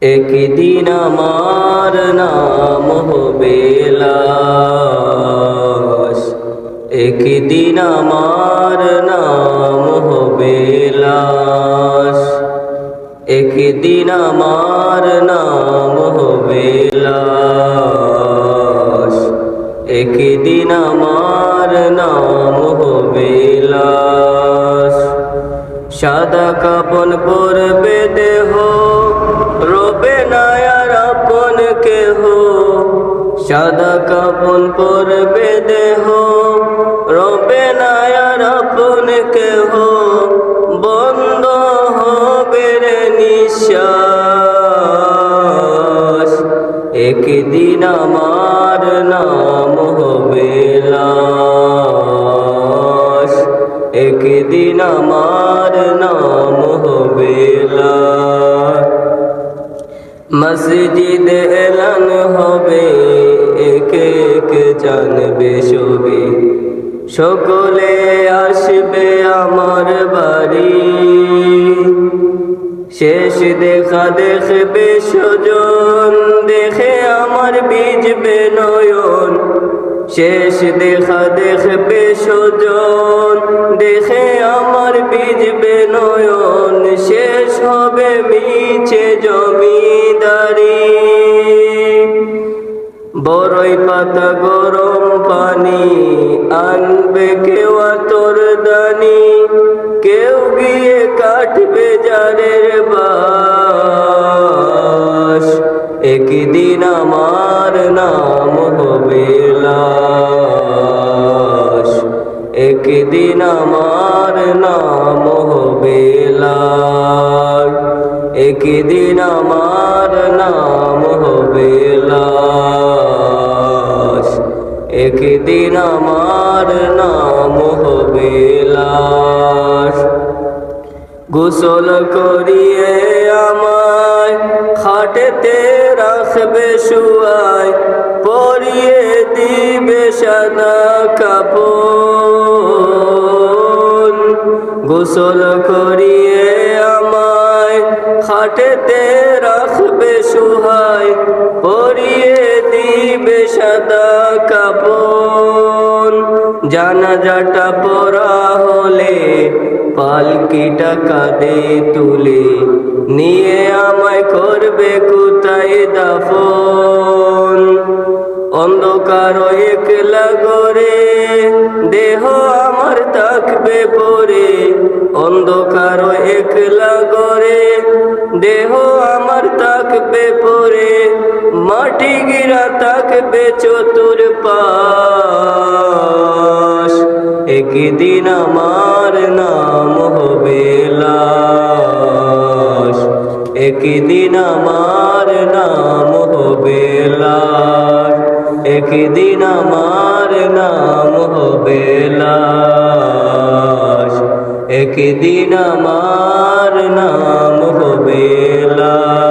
একদিন আমার নাম হবে লাশ, একদিন আমার নাম হবে লাশ, একদিন আমার নাম হবে লাশ, একদিন আমার নাম হবে লাশ। সাদা কাপন পরবে দেহ, রবে না আর আপন কেহ। সাদা কাপন পরবে দেহ, রবে না আর আপন কেহ। বন্ধ হবে রে নিঃশ্বাস, একদিন আমার নাম হবে লাশ, একদিন আমার নাম হবে লাশ। মসজিদে এলান হবে, একে একে জানবে সবে, সকলে আসবে আমার বাড়ি। শেষ দেখা দেখবে স্বজন, দেখে আমার ভিজবে নয়ন। শেষ দেখা দেখবে স্বজন, দেখে আমার ভিজবে নয়ন। শেষ হবে মিছে জমিদারি, বড়ই পাতা গরম পানি আনবে কেউ আতর দানি। কেউ গিয়ে কাটবে জারের বাঁশ, একদিন আমার নাম হবে লাশ, একদিন আমার নাম হবে লাশ, একদিন আমার নাম হবে লাশ, একদিন আমার নাম হবে লাশ। গোসল করিয়ে আমায় খাটেতে রাখবে শুয়ায়, পরিয়ে দিবে সাদা কাপন। গোসল করিয়ে আমায় খাটেতে রাখবে শুয়ায়, পরিয়ে দিবে সাদা কাপন। জানাজাটা পড়া হলে পালকিটা কাঁধে তুলে, নিয়ে আমায় করবে কোথায় দাফন। অন্ধকার একলা ঘরে দেহ আমার থাকবে পড়ে, অন্ধকার একলা ঘরে দেহ আমার থাকবে পড়ে। মাটি গিরা থাকবে চতুর্পাশ, একদিন আমার নাম হবে লাশ, একদিন আমার নাম হবে লাশ, একদিন আমার নাম হবে লাশ, একদিন আমার নাম হবে লাশ।